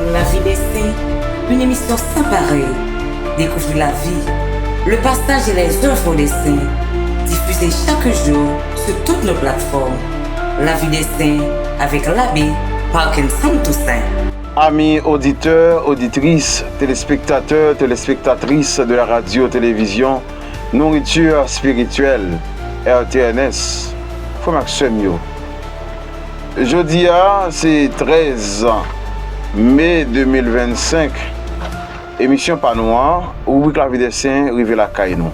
La vie des saints, une émission sans pareil. Découvrir la vie, le partage et les œuvres des saints, diffusée chaque jour sur toutes nos plateformes. La vie des saints avec l'abbé Parkinson Toussaint. Amis auditeurs, auditrices, téléspectateurs, téléspectatrices de la radio-télévision, Nourriture spirituelle, RTNS, Fomaxem yo. Jeudi, c'est 13 mai 2025, émission Panoir, où la vie des saints rive la caille nous.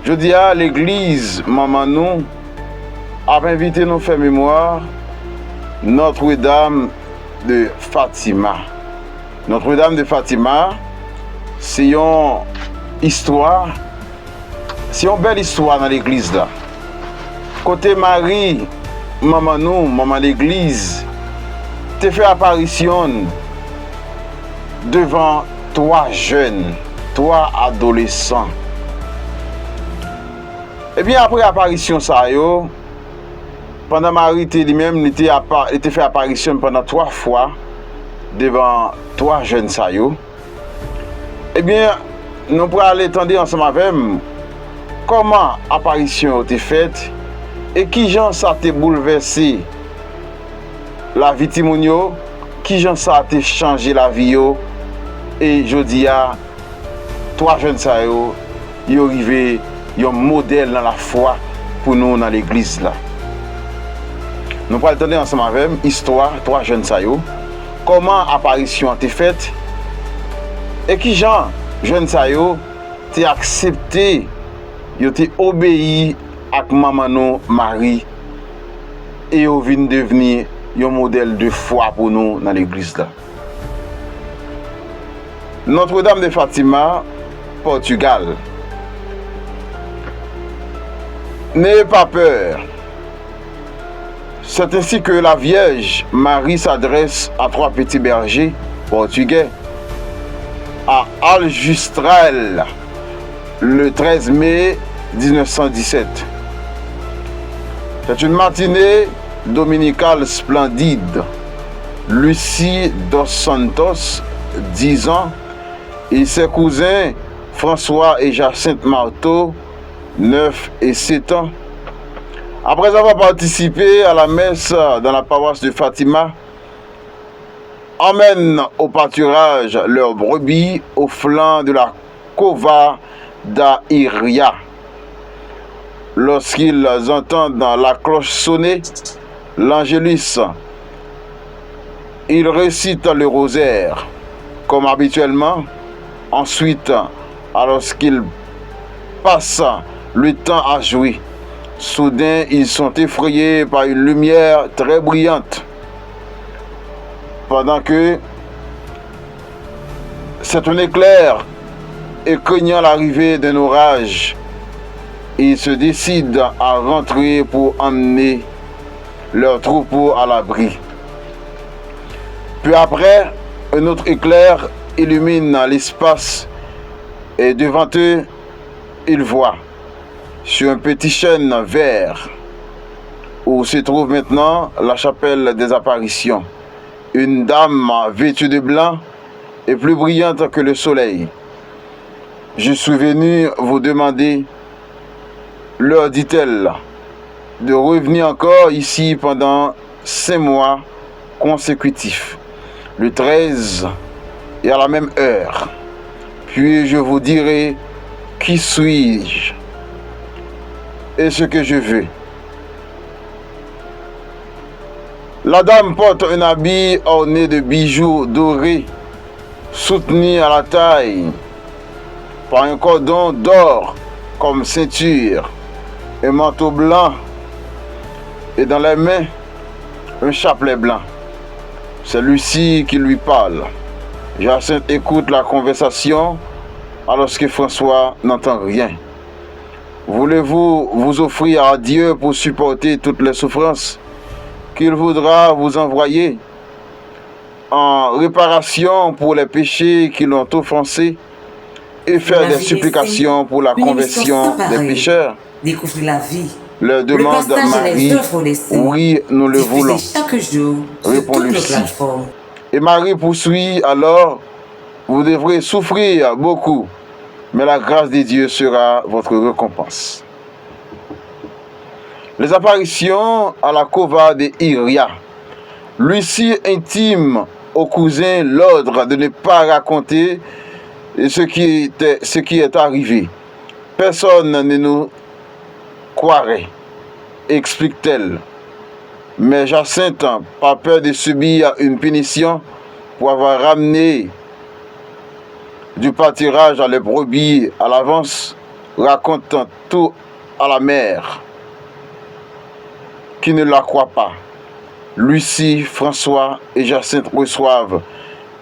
Jeudi, l'église Mamanou a invité nous faire mémoire Notre-Dame de Fatima. Notre-Dame de Fatima, c'est une histoire, c'est une belle histoire dans l'église là. Côté Marie, maman l'église, te fait apparition devant trois jeunes, trois adolescents. Et bien après l'apparition ça yo, pendant Marie lui-même était fait apparition pendant 3 fois devant 3 jeunes ça yo. Eh bien nous pourrons aller tendre ensemble avec comment l'apparition a été faite et qui gens ça a bouleversé la vie Timonio, qui gens ça a changé la vie yo, et je dis à 3 jeunes ça yo arrivé un modèle dans la foi pour nous dans l'église là. Nous pourrons attendre ensemble avec histoire 3 jeunes ça yo, comment apparition a été faite et qui gens jeunes ça yo t'es accepté, yo t'es obéi à maman Marie et yo vinn devenir un modèle de foi pour nous dans l'église là. Notre-Dame de Fatima, Portugal. N'ayez pas peur. C'est ainsi que la Vierge Marie s'adresse à 3 petits bergers portugais à Aljustrel le 13 mai 1917. C'est une matinée dominicale splendide. Lucie dos Santos, 10 ans, et ses cousins François et Jacinthe Marteau, 9 et 7 ans. Après avoir participé à la messe dans la paroisse de Fatima, emmènent au pâturage leurs brebis au flanc de la Cova da Iria. Lorsqu'ils entendent la cloche sonner, l'Angélus, ils récitent le rosaire, comme habituellement. Ensuite, alors qu'ils passent le temps à jouer, soudain, ils sont effrayés par une lumière très brillante. Pendant que c'est un éclair et craignant l'arrivée d'un orage, ils se décident à rentrer pour emmener leur troupeau à l'abri. Puis après, un autre éclair illumine l'espace et devant eux, ils voient sur un petit chêne vert où se trouve maintenant la chapelle des apparitions une dame vêtue de blanc et plus brillante que le soleil. Je suis venu vous demander, leur dit-elle, de revenir encore ici pendant 5 mois consécutifs, le 13 et à la même heure. Puis je vous dirai qui suis-je et ce que je veux. La dame porte un habit orné de bijoux dorés, soutenu à la taille par un cordon d'or comme ceinture, un manteau blanc et dans les mains un chapelet blanc. C'est Lucie qui lui parle. Jacinthe écoute la conversation alors que François n'entend rien. Voulez-vous vous offrir à Dieu pour supporter toutes les souffrances qu'il voudra vous envoyer en réparation pour les péchés qui l'ont offensé et faire des supplications pour la conversion des pécheurs? Découvrir la vie, leur demande Marie. Oui, nous le voulons. Chaque jour, Répond sur toutes nos Lucie. plateformes. Et Marie poursuit alors, vous devrez souffrir beaucoup, mais la grâce de Dieu sera votre récompense. Les apparitions à la cova de Iria. Lucie intime au cousin l'ordre de ne pas raconter ce qui est arrivé. Personne ne nous croirait, explique-t-elle. Mais Jacinthe, pas peur de subir une punition pour avoir ramené du pâturage à les brebis à l'avance, raconte tout à la mère, qui ne la croit pas. Lucie, François et Jacinthe reçoivent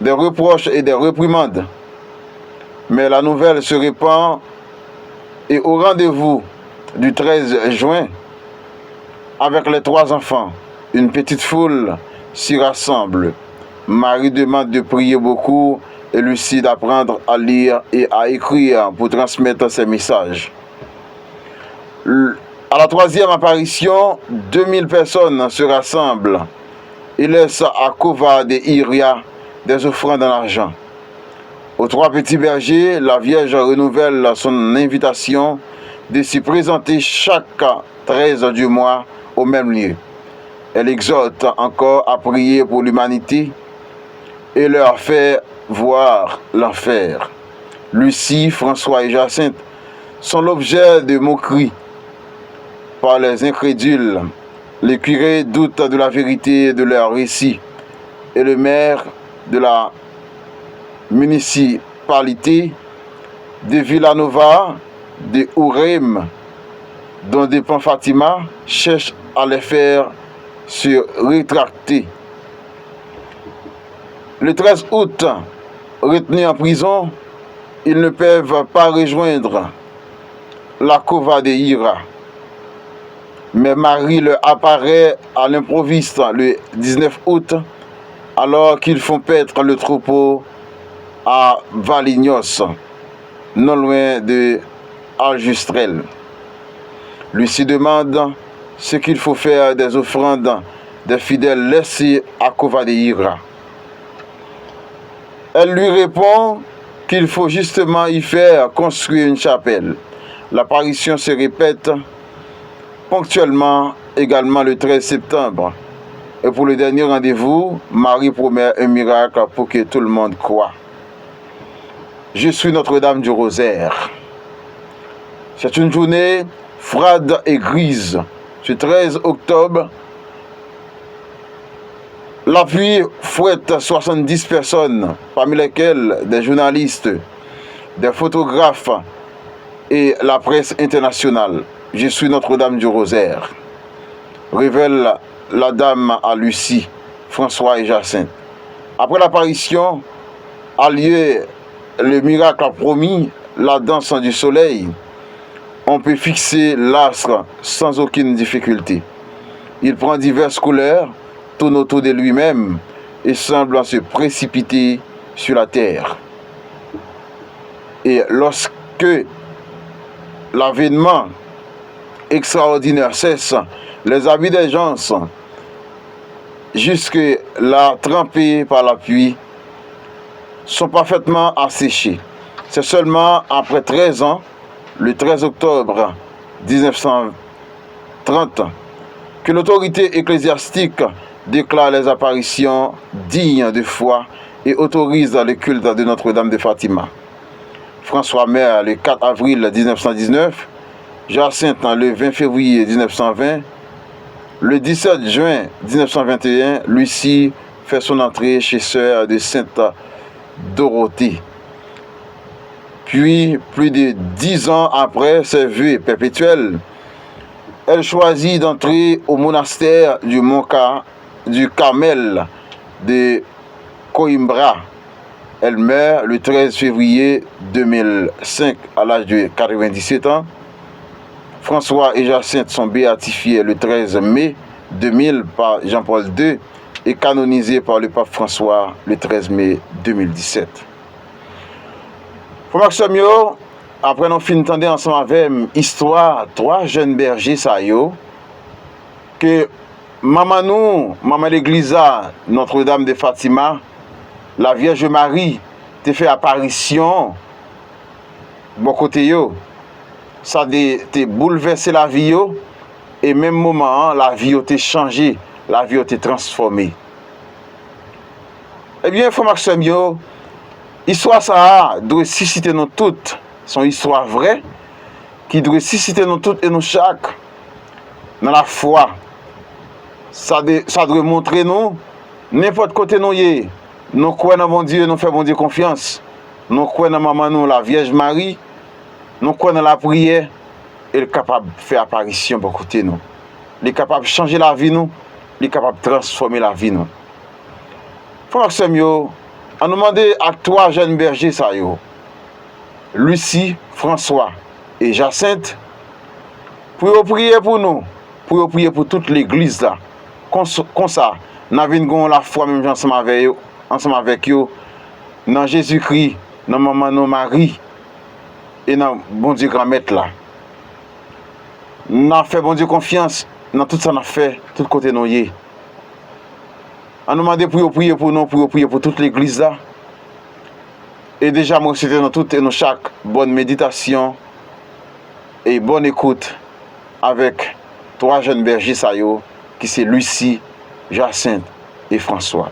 des reproches et des réprimandes. Mais la nouvelle se répand et au rendez-vous du 13 juin, avec les 3 enfants, une petite foule s'y rassemble. Marie demande de prier beaucoup et Lucie d'apprendre à lire et à écrire pour transmettre ses messages. À la 3e apparition, 2000 personnes se rassemblent et laissent à Cova de Iria des offrandes en argent. Aux 3 petits bergers, la Vierge renouvelle son invitation de s'y présenter chaque 13 du mois au même lieu. Elle exhorte encore à prier pour l'humanité et leur fait voir l'enfer. Lucie, François et Jacinthe sont l'objet de moqueries par les incrédules. Les curés doutent de la vérité de leur récit et le maire de la municipalité de Villanova, de Ourim, dont dépend Fatima, cherche à les faire se rétracter. Le 13 août, retenus en prison, ils ne peuvent pas rejoindre la cova de Hira. Mais Marie leur apparaît à l'improviste le 19 août, alors qu'ils font paître le troupeau à Valignos, non loin de Aljustrel. Lucie demande ce qu'il faut faire des offrandes des fidèles laissés à Cova de Hira. Elle lui répond qu'il faut justement y faire construire une chapelle. L'apparition se répète ponctuellement également le 13 septembre. Et pour le dernier rendez-vous, Marie promet un miracle pour que tout le monde croie. Je suis Notre-Dame du Rosaire. C'est une journée froide et grise. Ce 13 octobre, la pluie fouette 70 personnes, parmi lesquelles des journalistes, des photographes et la presse internationale. Je suis Notre-Dame du Rosaire, révèle la dame à Lucie, François et Jacinthe. Après l'apparition a lieu le miracle promis, la danse du soleil. On peut fixer l'astre sans aucune difficulté. Il prend diverses couleurs, tourne autour de lui-même et semble se précipiter sur la terre. Et lorsque l'avènement extraordinaire cesse, les habits des gens, jusque-là trempés par la pluie, sont parfaitement asséchés. C'est seulement après 13 ans, le 13 octobre 1930, que l'autorité ecclésiastique déclare les apparitions dignes de foi et autorise le culte de Notre-Dame de Fatima. François Maire le 4 avril 1919, Jacinthe le 20 février 1920, le 17 juin 1921, Lucie fait son entrée chez Sœur de Sainte Dorothée. Puis, plus de 10 ans après ses vœux perpétuels, elle choisit d'entrer au monastère du Carmel de Coimbra. Elle meurt le 13 février 2005 à l'âge de 97 ans. François et Jacinthe sont béatifiés le 13 mai 2000 par Jean-Paul II et canonisés par le pape François le 13 mai 2017. Pour Maximio, après nous finissons d'entendre ensemble avec l'histoire 3 jeunes bergers que maman l'église Notre-Dame de Fatima la Vierge Marie te fait apparition, bon côté yo, ça te bouleversé la vie yo, et même moment, la vie yo te changé, la vie yo te transformé. Eh bien, frère Maxime yo, histoire ça doit susciter nous toutes, son histoire vraie, qui doit susciter nous toutes et nous chaque dans la foi. Ça doit montrer nous, n'importe côté nous y nous croyons dans mon Dieu, nous faisons bon Dieu confiance. Nous croyons dans maman nous, la Vierge Marie, nous croyons dans la prière, elle est capable de faire apparition pour côté nous. Elle est capable de changer la vie nous, elle est capable de transformer la vie nous. Frère Samuel, on nous demande à 3 jeunes bergers ça yo, Lucie, François et Jacinthe, pour prier pour nous, pour prier pour toute l'église là. Comme ça, nous avons la foi même ensemble avec eux, dans Jésus-Christ, dans maman nous Marie et dans bon Dieu grand-mère là. Nous avons fait bon Dieu confiance dans tout ça, nous avons fait, tout côté nous y. On nous demande pour prier pour nous, pour prier pour toute l'église là. Et déjà, moi, c'était dans toutes et nous chaque bonne méditation et bonne écoute avec 3 jeunes bergers, qui c'est Lucie, Jacinthe et François.